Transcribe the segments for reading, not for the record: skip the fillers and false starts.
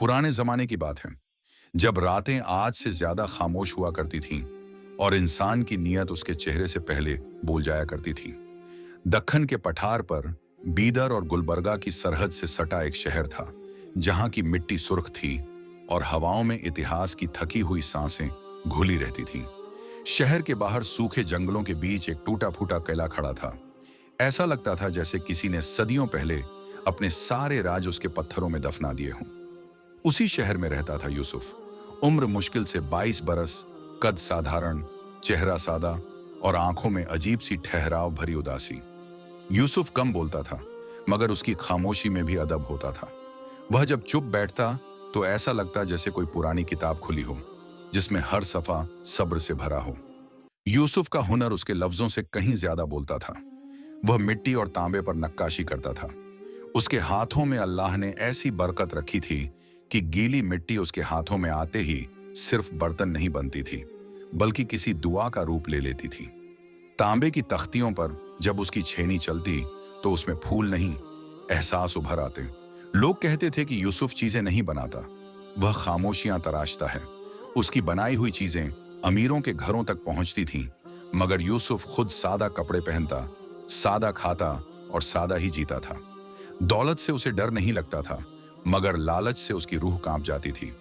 पुराने जमाने की बात है, जब रातें आज से ज्यादा खामोश हुआ करती थीं और इंसान की नीयत उसके चेहरे से पहले बोल जाया करती थी। दक्खन के पठार पर बीदर और गुलबर्गा की सरहद से सटा एक शहर था, जहां की मिट्टी सुर्ख थी और हवाओं में इतिहास की थकी हुई सांसें घुली रहती थीं। शहर के बाहर सूखे जंगलों के बीच एक टूटा फूटा किला खड़ा था। ऐसा लगता था जैसे किसी ने सदियों पहले अपने सारे राज उसके पत्थरों में दफना दिए हों। उसी शहर में रहता था यूसुफ। उम्र मुश्किल से 22 बरस, कद साधारण, चेहरा सादा और आंखों में अजीब सी ठहराव भरी उदासी। यूसुफ कम बोलता था, मगर उसकी खामोशी में भी अदब होता था। वह जब चुप बैठता तो ऐसा लगता जैसे कोई पुरानी किताब खुली हो, जिसमें हर सफा सब्र से भरा हो। यूसुफ का हुनर उसके लफ्जों से कहीं ज्यादा बोलता था। वह मिट्टी और तांबे पर नक्काशी करता था। उसके हाथों में अल्लाह ने ऐसी बरकत रखी थी कि गीली मिट्टी उसके हाथों में आते ही सिर्फ बर्तन नहीं बनती थी, बल्कि किसी दुआ का रूप ले लेती थी। तांबे की तख्तियों पर जब उसकी छेनी चलती तो उसमें फूल नहीं, एहसास उभर आते। लोग कहते थे कि यूसुफ चीजें नहीं बनाता, वह खामोशियां तराशता है। उसकी बनाई हुई चीजें अमीरों के घरों तक पहुंचती थीं, मगर यूसुफ खुद सादा कपड़े पहनता, सादा खाता और सादा ही जीता था। दौलत से उसे डर नहीं लगता था, मगर लालच से उसकी रूह कांप जाती थी।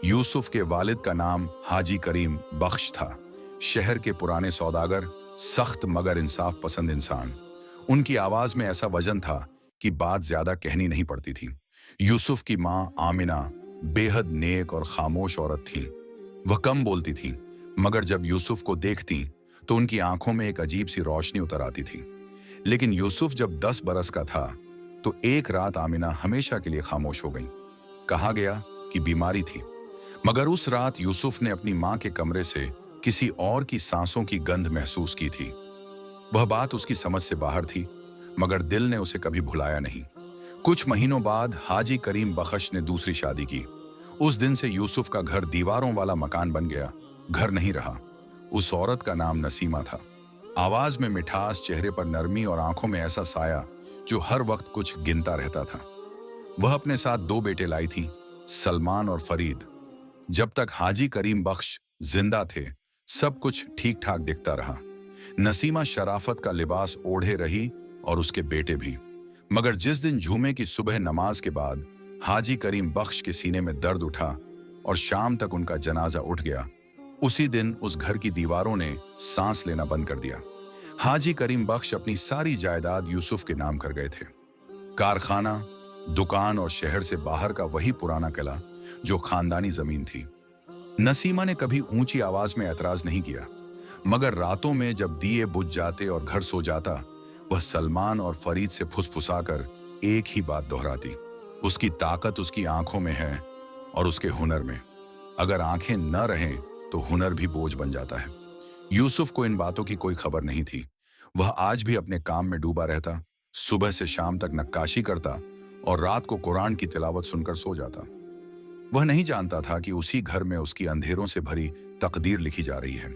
यूसुफ के वालिद का नाम हाजी करीम बख्श था। शहर के पुराने सौदागर, सख्त मगर इंसाफ पसंद इंसान। उनकी आवाज में ऐसा वजन था कि बात ज्यादा कहनी नहीं पड़ती थी। यूसुफ की मां आमिना बेहद नेक और खामोश औरत थी। वह कम बोलती थी, मगर जब यूसुफ को देखती तो उनकी आंखों में एक अजीब सी रोशनी उतर आती थी। लेकिन यूसुफ जब 10 बरस का था तो एक रात आमिना हमेशा के लिए खामोश हो गई। कहा गया कि बीमारी थी, मगर उस रात यूसुफ ने अपनी मां के कमरे से किसी और की सांसों की गंध महसूस की थी। वह बात उसकी समझ से बाहर थी, मगर दिल ने उसे कभी भुलाया नहीं। कुछ महीनों बाद हाजी करीम बख्श ने दूसरी शादी की। उस दिन से यूसुफ का घर दीवारों वाला मकान बन गया, घर नहीं रहा। उस औरत का नाम नसीमा था। आवाज में मिठास, चेहरे पर नरमी और आंखों में ऐसा साया जो हर वक्त कुछ गिनता रहता था। वह अपने साथ 2 बेटे लाई थी, सलमान और फरीद। जब तक हाजी करीम बख्श जिंदा थे, सब कुछ ठीक ठाक दिखता रहा। नसीमा शराफत का लिबास ओढ़े रही और उसके बेटे भी। मगर जिस दिन जुमे की सुबह नमाज के बाद हाजी करीम बख्श के सीने में दर्द उठा और शाम तक उनका जनाजा उठ गया, उसी दिन उस घर की दीवारों ने सांस लेना बंद कर दिया। हाजी करीम बख्श अपनी सारी जायदाद यूसुफ के नाम कर गए थे। कारखाना, दुकान और शहर से बाहर का वही पुराना किला जो खानदानी जमीन थी। नसीमा ने कभी ऊंची आवाज में ऐतराज नहीं किया, मगर रातों में जब दिए बुझ जाते और घर सो जाता, वह सलमान और फरीद से फुसफुसाकर एक ही बात दोहराती, उसकी ताकत उसकी आंखों में है और उसके हुनर में। अगर आंखें न रहें तो हुनर भी बोझ बन जाता है। यूसुफ को इन बातों की कोई खबर नहीं थी। वह आज भी अपने काम में डूबा रहता, सुबह से शाम तक नक्काशी करता और रात को कुरान की तिलावत सुनकर सो जाता। वह नहीं जानता था कि उसी घर में उसकी अंधेरों से भरी तकदीर लिखी जा रही है।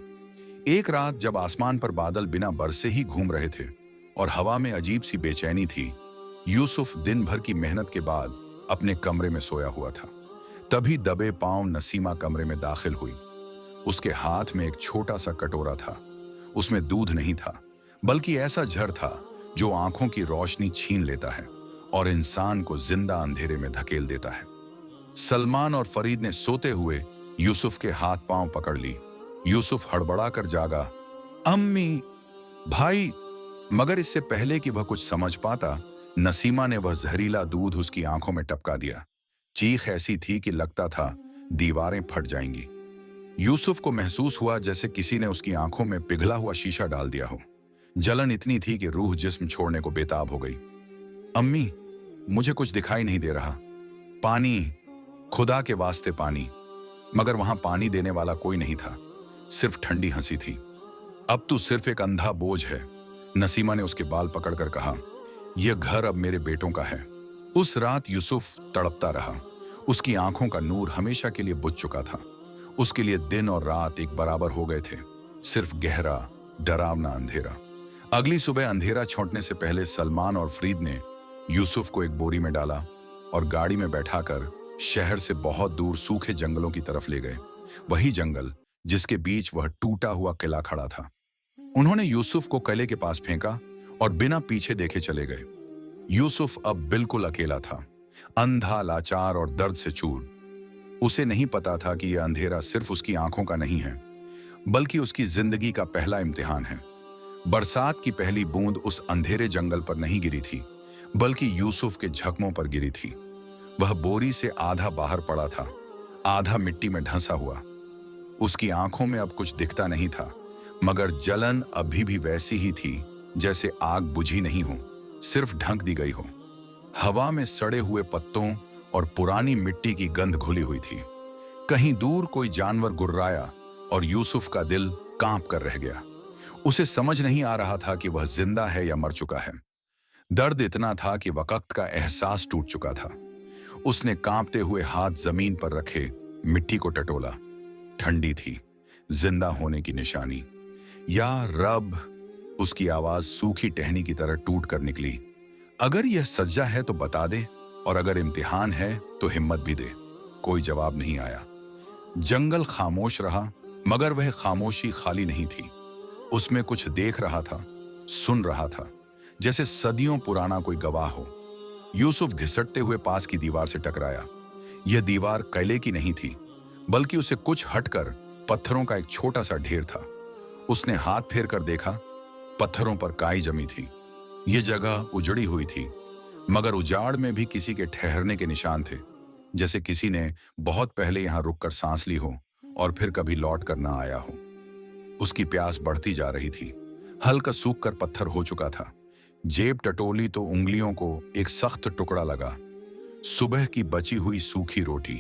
एक रात जब आसमान पर बादल बिना बरसे ही घूम रहे थे और हवा में अजीब सी बेचैनी थी, यूसुफ दिन भर की मेहनत के बाद अपने कमरे में सोया हुआ था। तभी दबे पांव नसीमा कमरे में दाखिल हुई। उसके हाथ में एक छोटा सा कटोरा था। उसमें दूध नहीं था, बल्कि ऐसा जहर था जो आंखों की रोशनी छीन लेता है और इंसान को जिंदा अंधेरे में धकेल देता है। सलमान और फरीद ने सोते हुए यूसुफ के हाथ पांव पकड़ ली। यूसुफ हड़बड़ा कर जागा, अम्मी, भाई। मगर इससे पहले कि वह कुछ समझ पाता, नसीमा ने वह जहरीला दूध उसकी आंखों में टपका दिया। चीख ऐसी थी कि लगता था दीवारें फट जाएंगी। यूसुफ को महसूस हुआ जैसे किसी ने उसकी आंखों में पिघला हुआ शीशा डाल दिया हो। जलन इतनी थी कि रूह जिस्म छोड़ने को बेताब हो गई। अम्मी, मुझे कुछ दिखाई नहीं दे रहा। पानी, खुदा के वास्ते पानी। मगर वहां पानी देने वाला कोई नहीं था, सिर्फ ठंडी हंसी थी। अब तू सिर्फ एक अंधा बोझ है, नसीमा ने उसके बाल पकड़कर कहा। यह घर अब मेरे बेटों का है। उस रात यूसुफ तड़पता रहा। उसकी आंखों का नूर हमेशा के लिए बुझ चुका था। उसके लिए दिन और रात एक बराबर हो गए थे, सिर्फ गहरा, डरावना अंधेरा। अगली सुबह अंधेरा छौंटने से पहले सलमान और फरीद ने यूसुफ को एक बोरी में डाला और गाड़ी में बैठाकर शहर से बहुत दूर सूखे जंगलों की तरफ ले गए, वही जंगल जिसके बीच वह टूटा हुआ किला खड़ा था। उन्होंने यूसुफ को किले के पास फेंका और बिना पीछे देखे चले गए। यूसुफ अब बिल्कुल अकेला था, अंधा, लाचार और दर्द से चूर। उसे नहीं पता था कि यह अंधेरा सिर्फ उसकी आंखों का नहीं है, बल्कि उसकी जिंदगी का पहला इम्तिहान है। बरसात की पहली बूंद उस अंधेरे जंगल पर नहीं गिरी थी, बल्कि यूसुफ के जख्मों पर गिरी थी। वह बोरी से आधा बाहर पड़ा था, आधा मिट्टी में ढंसा हुआ। उसकी आंखों में अब कुछ दिखता नहीं था, मगर जलन अभी भी वैसी ही थी जैसे आग बुझी नहीं हो, सिर्फ ढक दी गई हो। हवा में सड़े हुए पत्तों और पुरानी मिट्टी की गंध घुली हुई थी। कहीं दूर कोई जानवर गुर्राया और यूसुफ का दिल कांप कर रह गया। उसे समझ नहीं आ रहा था कि वह जिंदा है या मर चुका है। दर्द इतना था कि वक्त का एहसास टूट चुका था। उसने कांपते हुए हाथ जमीन पर रखे मिट्टी को टटोला। ठंडी थी, जिंदा होने की निशानी। या रब, उसकी आवाज सूखी टहनी की तरह टूट कर निकली। अगर यह सज्जा है तो बता दे, और अगर इम्तिहान है तो हिम्मत भी दे। कोई जवाब नहीं आया। जंगल खामोश रहा, मगर वह खामोशी खाली नहीं थी। उसमें कुछ देख रहा था, सुन रहा था, जैसे सदियों पुराना कोई गवाह हो। यूसुफ घिसटते हुए पास की दीवार से टकराया। यह दीवार किले की नहीं थी, बल्कि उसे कुछ हटकर पत्थरों का एक छोटा सा ढेर था। उसने हाथ फेर कर देखा, पत्थरों पर काई जमी थी। यह जगह उजड़ी हुई थी, मगर उजाड़ में भी किसी के ठहरने के निशान थे, जैसे किसी ने बहुत पहले यहां रुककर सांस ली हो और फिर कभी लौट कर ना आया हो। उसकी प्यास बढ़ती जा रही थी। हल्का सूख कर पत्थर हो चुका था। जेब टटोली तो उंगलियों को एक सख्त टुकड़ा लगा। सुबह की बची हुई सूखी रोटी,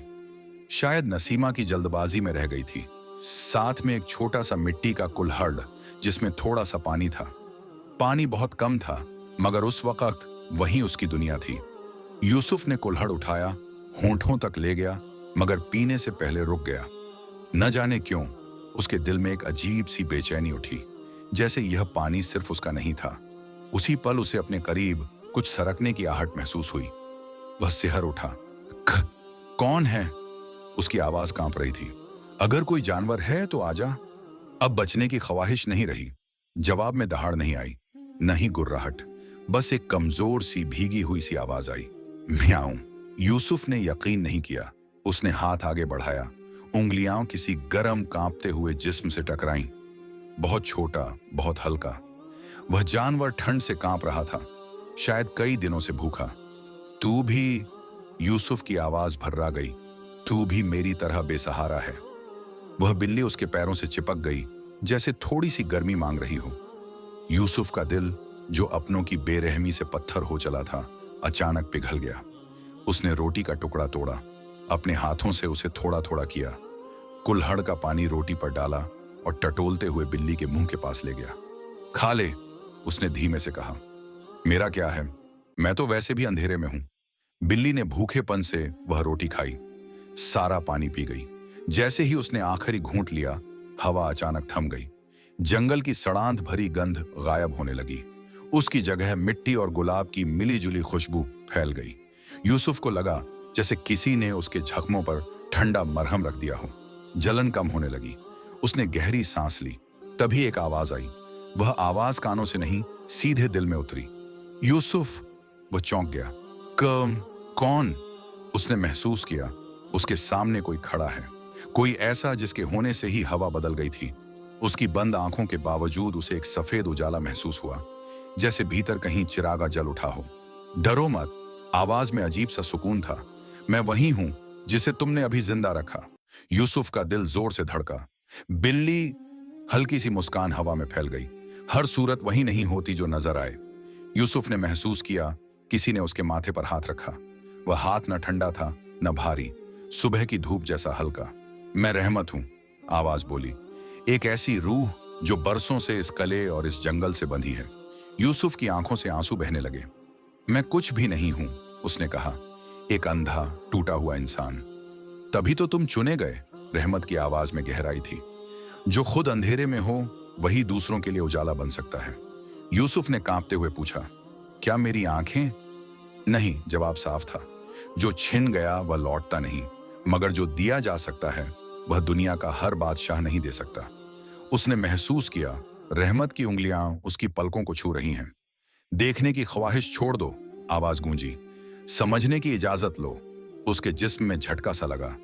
शायद नसीमा की जल्दबाजी में रह गई थी। साथ में एक छोटा सा मिट्टी का कुल्हड़ जिसमें थोड़ा सा पानी था। पानी बहुत कम था, मगर उस वक्त वही उसकी दुनिया थी। यूसुफ ने कुल्हड़ उठाया, होंठों तक ले गया, मगर पीने से पहले रुक गया। न जाने क्यों उसके दिल में एक अजीब सी बेचैनी उठी, जैसे यह पानी सिर्फ उसका नहीं था। उसी पल उसे अपने करीब कुछ सरकने की आहट महसूस हुई। वह सिहर उठा। कौन है? उसकी आवाज कांप रही थी। अगर कोई जानवर है तो आजा। अब बचने की ख्वाहिश नहीं रही। जवाब में दहाड़ नहीं आई, नहीं गुर्राहट, बस एक कमजोर सी भीगी हुई सी आवाज आई, म्याऊं। यूसुफ ने यकीन नहीं किया। उसने हाथ आगे बढ़ाया। उंगलियां किसी गर्म कांपते हुए जिस्म से टकराईं। बहुत छोटा, बहुत हल्का। वह जानवर ठंड से कांप रहा था, शायद कई दिनों से भूखा। तू भी, यूसुफ की आवाज भर्रा गई, तू भी मेरी तरह बेसहारा है। वह बिल्ली उसके पैरों से चिपक गई, जैसे थोड़ी सी गर्मी मांग रही हो। यूसुफ का दिल, जो अपनों की बेरहमी से पत्थर हो चला था, अचानक पिघल गया। उसने रोटी का टुकड़ा तोड़ा, अपने हाथों से उसे थोड़ा थोड़ा किया, कुल्हड़ का पानी रोटी पर डाला और टटोलते हुए बिल्ली के मुंह के पास ले गया। खा ले, उसने धीमे से कहा। मेरा क्या है, मैं तो वैसे भी अंधेरे में हूं। बिल्ली ने भूखेपन से वह रोटी खाई, सारा पानी पी गई। जैसे ही उसने आखिरी घूंट लिया, हवा अचानक थम गई। जंगल की सड़ांध भरी गंध गायब होने लगी। उसकी जगह मिट्टी और गुलाब की मिली जुली खुशबू फैल गई। यूसुफ को लगा जैसे किसी ने उसके जख्मों पर ठंडा मरहम रख दिया हो। जलन कम होने लगी। उसने गहरी सांस ली। तभी एक आवाज आई। वह आवाज कानों से नहीं, सीधे दिल में उतरी। यूसुफ! वह चौंक गया। कौन? उसने महसूस किया उसके सामने कोई खड़ा है, कोई ऐसा जिसके होने से ही हवा बदल गई थी। उसकी बंद आंखों के बावजूद उसे एक सफेद उजाला महसूस हुआ, जैसे भीतर कहीं चिरागा जल उठा हो। डरो मत, आवाज में अजीब सा सुकून था। मैं वही हूं जिसे तुमने अभी जिंदा रखा। यूसुफ का दिल जोर से धड़का। बिल्ली! हल्की सी मुस्कान हवा में फैल गई। हर सूरत वही नहीं होती जो नजर आए। यूसुफ ने महसूस किया किसी ने उसके माथे पर हाथ रखा। वह हाथ न ठंडा था न भारी, सुबह की धूप जैसा हल्का। मैं रहमत हूं, आवाज बोली। एक ऐसी रूह जो बरसों से इस कले और इस जंगल से बंधी है। यूसुफ की आंखों से आंसू बहने लगे। मैं कुछ भी नहीं हूं, उसने कहा। एक अंधा, टूटा हुआ इंसान। तभी तो तुम चुने गए, रहमत की आवाज में गहराई थी। जो खुद अंधेरे में हो वही दूसरों के लिए उजाला बन सकता है। यूसुफ ने कांपते हुए पूछा, क्या मेरी आंखें? नहीं, जवाब साफ था। जो छिन गया वह लौटता नहीं, मगर जो दिया जा सकता है वह दुनिया का हर बादशाह नहीं दे सकता। उसने महसूस किया रहमत की उंगलियां उसकी पलकों को छू रही हैं। देखने की ख्वाहिश छोड़ दो, आवाज गूंजी। समझने की इजाजत लो। उसके जिस्म में झटका सा लगा,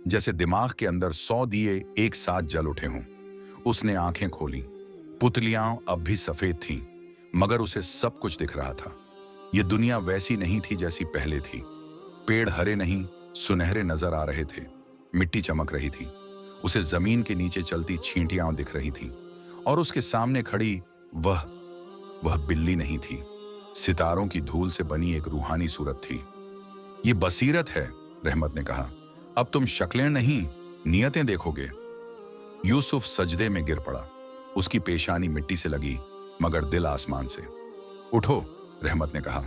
जैसे दिमाग के अंदर 100 दिए एक साथ जल उठे हों। उसने आंखें खोली। पुतलियां अब भी सफेद थीं, मगर उसे सब कुछ दिख रहा था। ये दुनिया वैसी नहीं थी जैसी पहले थी। पेड़ हरे नहीं, सुनहरे नजर आ रहे थे। मिट्टी चमक रही थी। उसे जमीन के नीचे चलती छींटियां दिख रही थीं, और उसके सामने खड़ी वह बिल्ली नहीं थी, सितारों की धूल से बनी एक रूहानी सूरत थी। ये बसीरत है, रहमत ने कहा। अब तुम शक्लें नहीं, नियतें देखोगे। यूसुफ सजदे में गिर पड़ा। उसकी पेशानी मिट्टी से लगी, मगर दिल आसमान से। उठो, रहमत ने कहा,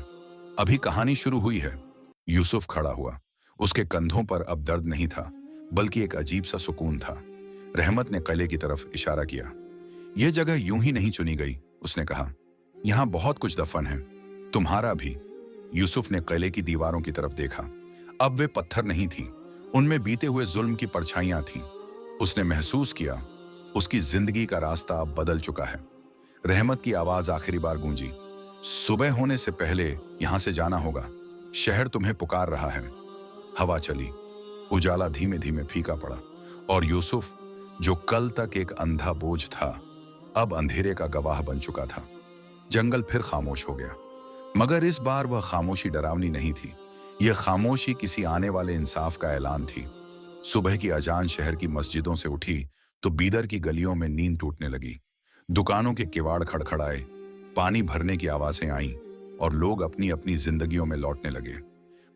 अभी कहानी शुरू हुई है। यूसुफ खड़ा हुआ। उसके कंधों पर अब दर्द नहीं था, बल्कि एक अजीब सा सुकून था। रहमत ने किले की तरफ इशारा किया। यह जगह यूं ही नहीं चुनी गई, उसने कहा। यहां बहुत कुछ दफन है, तुम्हारा भी। यूसुफ ने किले की दीवारों की तरफ देखा। अब वे पत्थर नहीं थीं, उनमें बीते हुए जुल्म की परछाइयां थीं। उसने महसूस किया उसकी जिंदगी का रास्ता अब बदल चुका है। रहमत की आवाज आखिरी बार गूंजी। सुबह होने से पहले यहां से जाना होगा, शहर तुम्हें पुकार रहा है। हवा चली, उजाला धीमे धीमे फीका पड़ा, और यूसुफ, जो कल तक एक अंधा बोझ था, अब अंधेरे का गवाह बन चुका था। जंगल फिर खामोश हो गया, मगर इस बार वह खामोशी डरावनी नहीं थी। यह खामोशी किसी आने वाले इंसाफ का ऐलान थी। सुबह की अजान शहर की मस्जिदों से उठी तो बीदर की गलियों में नींद टूटने लगी। दुकानों के किवाड़ खड़खड़ाए, पानी भरने की आवाजें आईं, और लोग अपनी अपनी जिंदगियों में लौटने लगे।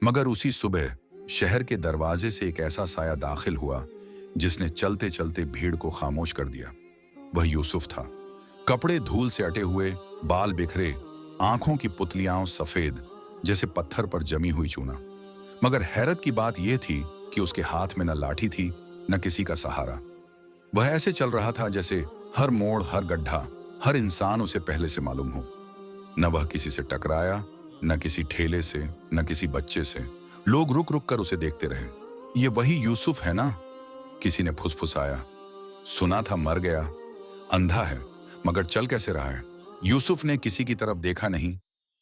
मगर उसी सुबह शहर के दरवाजे से एक ऐसा साया दाखिल हुआ जिसने चलते चलते भीड़ को खामोश कर दिया। वह यूसुफ था। कपड़े धूल से अटे हुए, बाल बिखरे, आंखों की पुतलियां सफेद जैसे पत्थर पर जमी हुई चूना। मगर हैरत की बात यह थी कि उसके हाथ में न लाठी थी, न किसी का सहारा। वह ऐसे चल रहा था जैसे हर मोड़, हर गड्ढा, हर इंसान उसे पहले से मालूम हो। न वह किसी से टकराया, न किसी ठेले से, न किसी बच्चे से। लोग रुक रुक कर उसे देखते रहे। ये वही यूसुफ है ना? किसी ने फुसफुसाया। सुना था मर गया, अंधा है, मगर चल कैसे रहा है? यूसुफ ने किसी की तरफ देखा नहीं,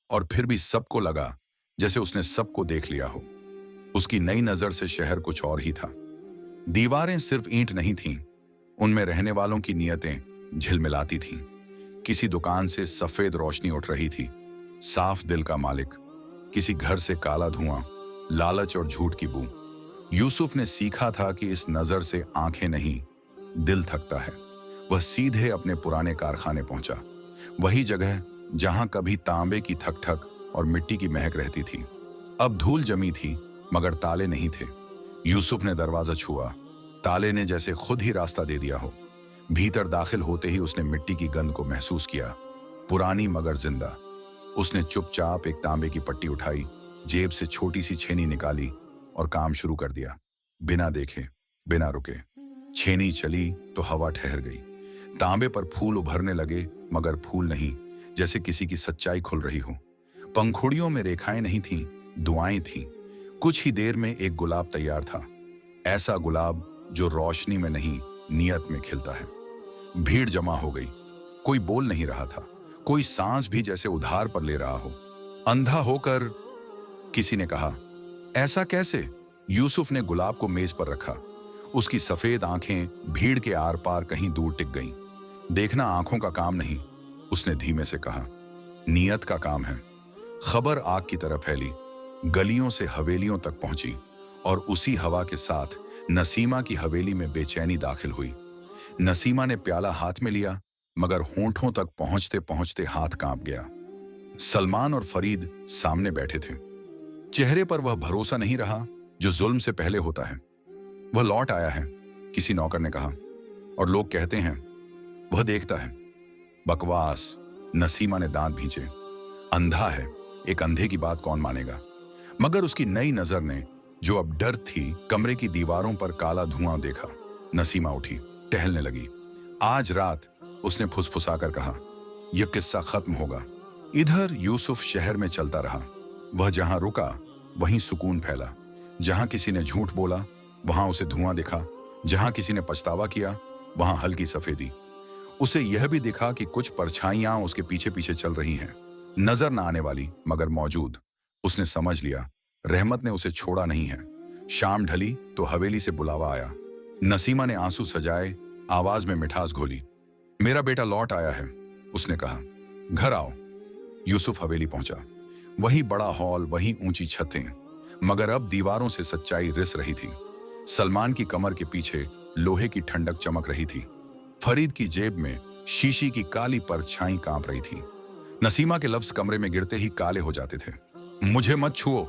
और फिर भी सबको लगा जैसे उसने सबको देख लिया हो। उसकी नई नजर से शहर कुछ और ही था। दीवारें सिर्फ ईंट नहीं थीं, उनमें रहने वालों की नियतें झिलमिलाती थीं। किसी दुकान से सफेद रोशनी उठ रही थी, साफ दिल का मालिक। किसी घर से काला धुआं, लालच और झूठ की बू। यूसुफ ने सीखा था कि इस नजर से आंखें नहीं, दिल थकता है। वह सीधे अपने पुराने कारखाने पहुंचा, वही जगह जहां कभी तांबे की ठक ठक और मिट्टी की महक रहती थी। अब धूल जमी थी, मगर ताले नहीं थे। यूसुफ ने दरवाजा छुआ। ताले ने जैसे खुद ही रास्ता दे दिया हो। भीतर दाखिल होते ही उसने मिट्टी की गंध को महसूस किया, पुरानी मगर जिंदा। उसने चुपचाप एक तांबे की पट्टी उठाई, जेब से छोटी सी छेनी निकाली और काम शुरू कर दिया, बिना देखे, बिना रुके। छेनी चली तो हवा ठहर गई। तांबे पर फूल उभरने लगे, मगर फूल नहीं, जैसे किसी की सच्चाई खुल रही हो। पंखुड़ियों में रेखाएं नहीं थीं, दुआएं थीं। कुछ ही देर में एक गुलाब तैयार था, ऐसा गुलाब जो रोशनी में नहीं, नियत में खिलता है। भीड़ जमा हो गई। कोई बोल नहीं रहा था, कोई सांस भी जैसे उधार पर ले रहा हो। अंधा होकर, किसी ने कहा। ऐसा कैसे? यूसुफ ने गुलाब को मेज पर रखा। उसकी सफेद आंखें भीड़ के आर पार कहीं दूर टिक गईं। देखना आंखों का काम नहीं, उसने धीमे से कहा, नियत का काम है। खबर आग की तरह फैली, गलियों से हवेलियों तक पहुंची, और उसी हवा के साथ नसीमा की हवेली में बेचैनी दाखिल हुई। नसीमा ने प्याला हाथ में लिया, मगर होंठों तक पहुंचते पहुंचते हाथ कांप गया। सलमान और फरीद सामने बैठे थे। चेहरे पर वह भरोसा नहीं रहा जो जुल्म से पहले होता है। वह लौट आया है, किसी नौकर ने कहा, और लोग कहते हैं वह देखता है। बकवास, नसीमा ने दांत भींचे। अंधा है, एक अंधे की बात कौन मानेगा? मगर उसकी नई नजर ने, जो अब डर थी, कमरे की दीवारों पर काला धुआं देखा। नसीमा उठी, टहलने लगी। आज रात, उसने फुसफुसाकर कहा, यह किस्सा खत्म होगा। इधर यूसुफ शहर में चलता रहा। वह जहां रुका, वहीं सुकून फैला। जहां किसी ने झूठ बोला वहां उसे धुआं दिखा, जहां किसी ने पछतावा किया वहां हल्की सफेदी। उसे यह भी दिखा कि कुछ परछाइयां उसके पीछे पीछे चल रही हैं, नजर ना आने वाली मगर मौजूद। उसने समझ लिया रहमत ने उसे छोड़ा नहीं है। शाम ढली तो हवेली से बुलावा आया। नसीमा ने आंसू सजाए, आवाज में मिठास घोली। मेरा बेटा लौट आया है, उसने कहा। घर आओ। यूसुफ हवेली पहुंचा। वही बड़ा हॉल, वही ऊंची छतें, मगर अब दीवारों से सच्चाई रिस रही थी। सलमान की कमर के पीछे लोहे की ठंडक चमक रही थी। फरीद की जेब में शीशी की काली परछाई कांप रही थी। नसीमा के लफ्ज कमरे में गिरते ही काले हो जाते थे। मुझे मत छुओ,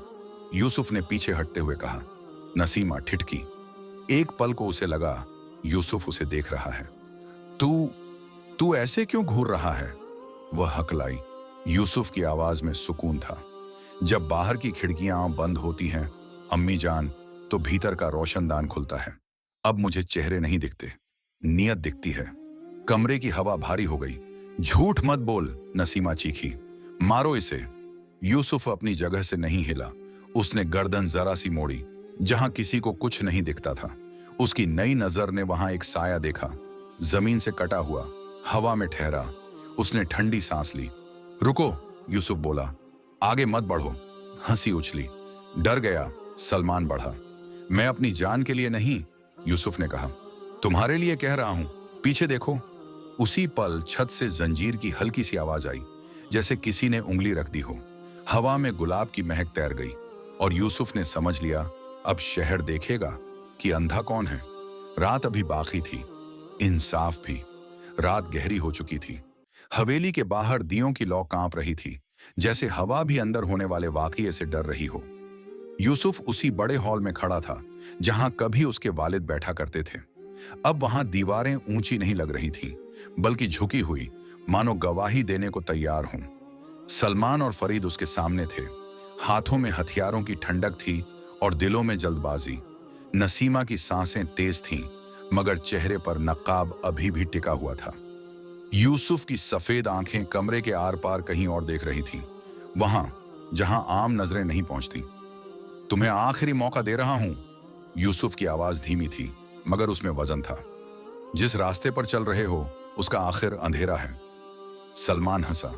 यूसुफ ने पीछे हटते हुए कहा। नसीमा ठिठकी। एक पल को उसे लगा यूसुफ उसे देख रहा है। तू ऐसे क्यों घूर रहा है? वह हकलाई। यूसुफ की आवाज में सुकून था। जब बाहर की खिड़कियां बंद होती हैं अम्मी जान, तो भीतर का रोशनदान खुलता है। अब मुझे चेहरे नहीं दिखते, नियत दिखती है। कमरे की हवा भारी हो गई। झूठ मत बोल, नसीमा चीखी। मारो इसे। यूसुफ अपनी जगह से नहीं हिला। उसने गर्दन जरा सी मोड़ी। जहां किसी को कुछ नहीं दिखता था, उसकी नई नजर ने वहां एक साया देखा, जमीन से कटा हुआ, हवा में ठहरा। उसने ठंडी सांस ली। रुको, यूसुफ बोला, आगे मत बढ़ो। हंसी उछली। डर गया, सलमान बढ़ा। मैं अपनी जान के लिए नहीं, यूसुफ ने कहा, तुम्हारे लिए कह रहा हूं। पीछे देखो। उसी पल छत से जंजीर की हल्की सी आवाज आई, जैसे किसी ने उंगली रख दी हो। हवा में गुलाब की महक तैर गई और यूसुफ ने समझ लिया अब शहर देखेगा कि अंधा कौन है। रात अभी बाकी थी, इंसाफ भी। रात गहरी हो चुकी थी। हवेली के बाहर दियों की लौ कांप रही थी, जैसे हवा भी अंदर होने वाले वाकये से डर रही हो। यूसुफ उसी बड़े हॉल में खड़ा था जहां कभी उसके वालिद बैठा करते थे। अब वहां दीवारें ऊंची नहीं लग रही थीं, बल्कि झुकी हुई, मानो गवाही देने को तैयार हों। सलमान और फरीद उसके सामने थे। हाथों में हथियारों की ठंडक थी और दिलों में जल्दबाजी। नसीमा की सांसें तेज थीं, मगर चेहरे पर नकाब अभी भी टिका हुआ था। यूसुफ की सफेद आंखें कमरे के आर पार कहीं और देख रही थीं, वहां जहां आम नजरें नहीं पहुंचती। तुम्हें आखिरी मौका दे रहा हूं। यूसुफ की आवाज धीमी थी, मगर उसमें वजन था। जिस रास्ते पर चल रहे हो उसका आखिर अंधेरा है। सलमान हंसा।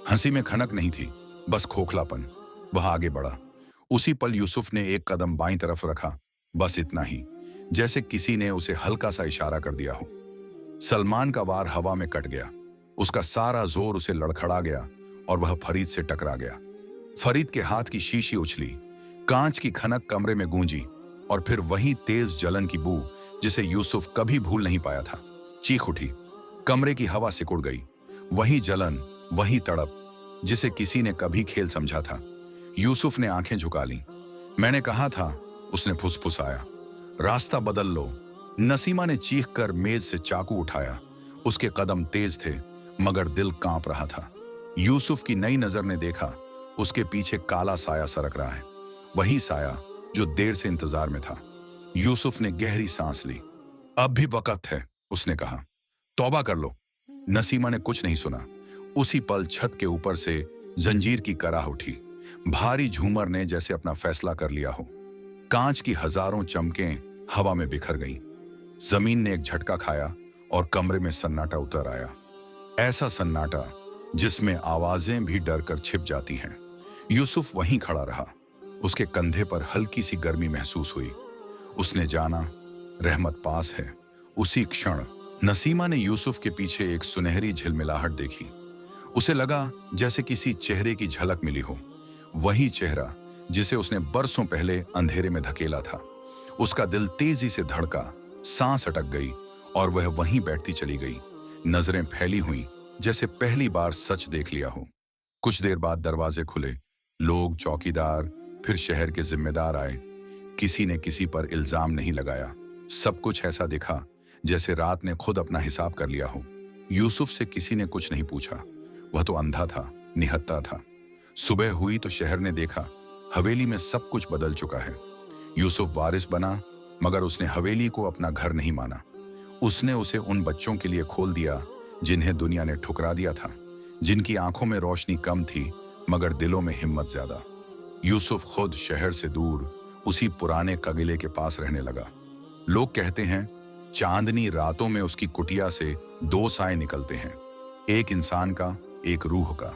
हंसी में खनक नहीं थी, बस खोखलापन। वह आगे बढ़ा। उसी पल यूसुफ ने एक कदम बाईं तरफ रखा, बस इतना ही, जैसे किसी ने उसे हल्का सा इशारा कर दिया हो। सलमान का वार हवा में कट गया। उसका सारा जोर उसे लड़खड़ा गया और वह फरीद से टकरा गया। फरीद के हाथ की शीशी उछली, कांच की खनक कमरे में गूंजी और फिर वही तेज जलन की बू जिसे यूसुफ कभी भूल नहीं पाया था। चीख उठी। कमरे की हवा सिकुड़ गई। वही जलन, वही तड़प जिसे किसी ने कभी खेल समझा था। यूसुफ ने आंखें झुका लीं। मैंने कहा था, उसने फुसफुसाया। रास्ता बदल लो। नसीमा ने चीखकर मेज से चाकू उठाया। उसके कदम तेज थे, मगर दिल कांप रहा था। यूसुफ की नई नजर ने देखा, उसके पीछे काला साया सरक रहा है, वही साया जो देर से इंतजार में था। यूसुफ ने गहरी सांस ली। अब भी वक्त है, उसने कहा। तौबा कर लो। नसीमा ने कुछ नहीं सुना। उसी पल छत के ऊपर से जंजीर की कराह उठी। भारी झूमर ने जैसे अपना फैसला कर लिया हो। कांच की हजारों चमकें हवा में बिखर गईं। जमीन ने एक झटका खाया और कमरे में सन्नाटा उतर आया। ऐसा सन्नाटा जिसमें आवाजें भी डर कर छिप जाती हैं। यूसुफ वहीं खड़ा रहा। उसके कंधे पर हल्की सी गर्मी महसूस हुई। उसने जाना रहमत पास है। उसी क्षण नसीमा ने यूसुफ के पीछे एक सुनहरी झिलमिलाहट देखी। उसे लगा जैसे किसी चेहरे की झलक मिली हो, वही चेहरा जिसे उसने बरसों पहले अंधेरे में धकेला था। उसका दिल तेजी से धड़का, सांस अटक गई और वह वहीं बैठती चली गई, नजरें फैली हुई जैसे पहली बार सच देख लिया हो। कुछ देर बाद दरवाजे खुले। लोग, चौकीदार, फिर शहर के जिम्मेदार आए। किसी ने किसी पर इल्जाम नहीं लगाया। सब कुछ ऐसा दिखा जैसे रात ने खुद अपना हिसाब कर लिया हो। यूसुफ से किसी ने कुछ नहीं पूछा। वह तो अंधा था, निहत्था था। सुबह हुई तो शहर ने देखा हवेली में सब कुछ बदल चुका है। यूसुफ वारिस बना, मगर उसने हवेली को अपना घर नहीं माना। उसने उसे उन बच्चों के लिए खोल दिया जिन्हें दुनिया ने ठुकरा दिया था, जिनकी आंखों में रोशनी कम थी मगर दिलों में हिम्मत ज्यादा। यूसुफ खुद शहर से दूर उसी पुराने कबीले के पास रहने लगा। लोग कहते हैं चांदनी रातों में उसकी कुटिया से दो साए निकलते हैं, एक इंसान का, एक रूह का।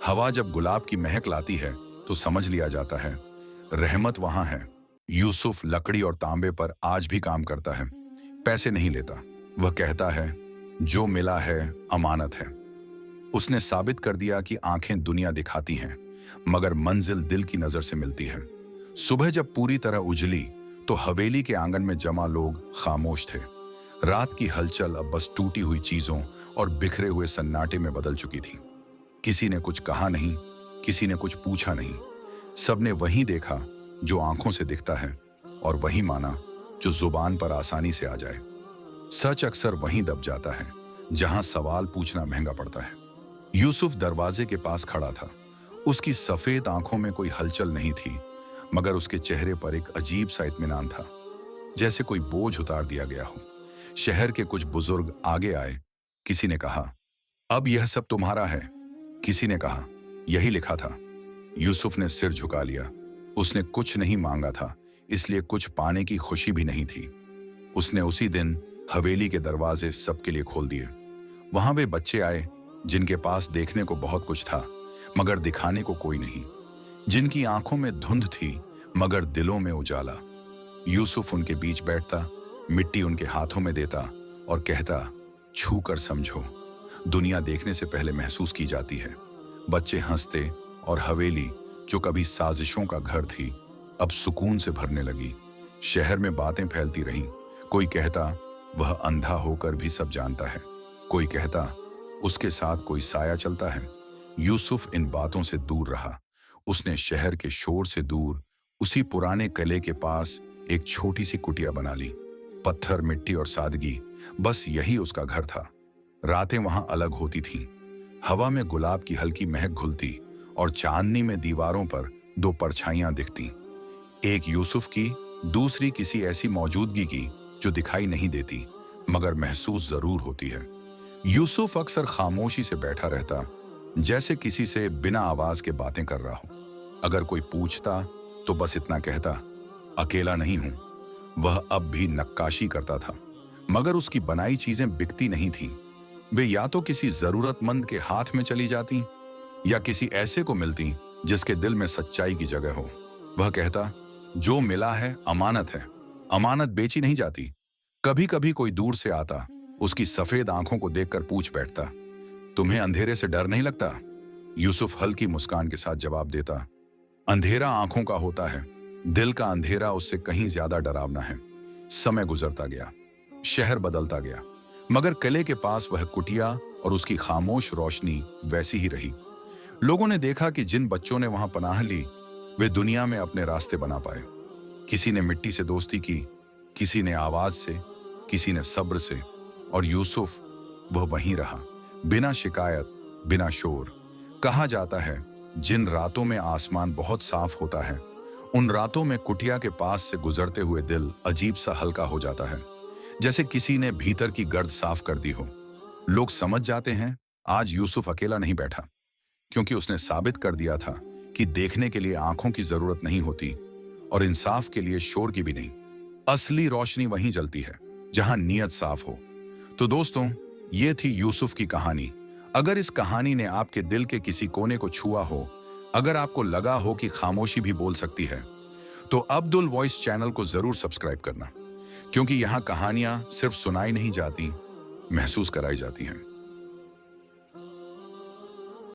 हवा जब गुलाब की महक लाती है तो समझ लिया जाता है रहमत वहां है। यूसुफ लकड़ी और तांबे पर आज भी काम करता है, पैसे नहीं लेता। वह कहता है जो मिला है अमानत है। उसने साबित कर दिया कि आंखें दुनिया दिखाती हैं, मगर मंजिल दिल की नजर से मिलती है। सुबह जब पूरी तरह उजली तो हवेली के आंगन में जमा लोग खामोश थे। रात की हलचल अब बस टूटी हुई चीजों और बिखरे हुए सन्नाटे में बदल चुकी थी। किसी ने कुछ कहा नहीं, किसी ने कुछ पूछा नहीं। सबने वही देखा जो आंखों से दिखता है, और वही माना जो जुबान पर आसानी से आ जाए। सच अक्सर वहीं दब जाता है जहां सवाल पूछना महंगा पड़ता है। यूसुफ दरवाजे के पास खड़ा था। उसकी सफेद आंखों में कोई हलचल नहीं थी, मगर उसके चेहरे पर एक अजीब सा इत्मीनान था, जैसे कोई बोझ उतार दिया गया हो। शहर के कुछ बुजुर्ग आगे आए। किसी ने कहा अब यह सब तुम्हारा है। किसी ने कहा यही लिखा था। यूसुफ ने सिर झुका लिया। उसने कुछ नहीं मांगा था, इसलिए कुछ पाने की खुशी भी नहीं थी। उसने उसी दिन हवेली के दरवाजे सबके लिए खोल दिए। वहां वे बच्चे आए जिनके पास देखने को बहुत कुछ था, मगर दिखाने को कोई नहीं, जिनकी आंखों में धुंध थी मगर दिलों में उजाला। यूसुफ उनके बीच बैठता, मिट्टी उनके हाथों में देता और कहता छू कर समझो, दुनिया देखने से पहले महसूस की जाती है। बच्चे हंसते और हवेली जो कभी साजिशों का घर थी अब सुकून से भरने लगी। शहर में बातें फैलती रहीं। कोई कहता वह अंधा होकर भी सब जानता है, कोई कहता उसके साथ कोई साया चलता है। यूसुफ इन बातों से दूर रहा। उसने शहर के शोर से दूर उसी पुराने किले के पास एक छोटी सी कुटिया बना ली। पत्थर, मिट्टी और सादगी, बस यही उसका घर था। रातें वहां अलग होती थीं। हवा में गुलाब की हल्की महक घुलती और चांदनी में दीवारों पर दो परछाइयां दिखती, एक यूसुफ की, दूसरी किसी ऐसी मौजूदगी की जो दिखाई नहीं देती मगर महसूस जरूर होती है। यूसुफ अक्सर खामोशी से बैठा रहता, जैसे किसी से बिना आवाज के बातें कर रहा हो। अगर कोई पूछता तो बस इतना कहता अकेला नहीं हूं। वह अब भी नक्काशी करता था, मगर उसकी बनाई चीजें बिकती नहीं थीं। वे या तो किसी जरूरतमंद के हाथ में चली जाती या किसी ऐसे को मिलती जिसके दिल में सच्चाई की जगह हो। वह कहता जो मिला है अमानत है, अमानत बेची नहीं जाती। कभी कभी कोई दूर से आता, उसकी सफेद आंखों को देखकर पूछ बैठता तुम्हें अंधेरे से डर नहीं लगता? यूसुफ हल्की मुस्कान के साथ जवाब देता अंधेरा आंखों का होता है, दिल का अंधेरा उससे कहीं ज्यादा डरावना है। समय गुजरता गया, शहर बदलता गया, मगर किले के पास वह कुटिया और उसकी खामोश रोशनी वैसी ही रही। लोगों ने देखा कि जिन बच्चों ने वहां पनाह ली वे दुनिया में अपने रास्ते बना पाए। किसी ने मिट्टी से दोस्ती की, किसी ने आवाज से, किसी ने सब्र से, और यूसुफ वह वहीं रहा, बिना शिकायत, बिना शोर। कहा जाता है जिन रातों में आसमान बहुत साफ होता है उन रातों में कुटिया के पास से गुजरते हुए दिल अजीब सा हल्का हो जाता है, जैसे किसी ने भीतर की गर्द साफ कर दी हो। लोग समझ जाते हैं आज यूसुफ अकेला नहीं बैठा, क्योंकि उसने साबित कर दिया था कि देखने के लिए आंखों की जरूरत नहीं होती और इंसाफ के लिए शोर की भी नहीं। असली रोशनी वहीं जलती है जहां नीयत साफ हो। तो दोस्तों, ये थी यूसुफ की कहानी। अगर इस कहानी ने आपके दिल के किसी कोने को छुआ हो, अगर आपको लगा हो कि खामोशी भी बोल सकती है, तो अब्दुल वॉइस चैनल को जरूर सब्सक्राइब करना, क्योंकि यहाँ कहानियां सिर्फ सुनाई नहीं जाती, महसूस कराई जाती हैं।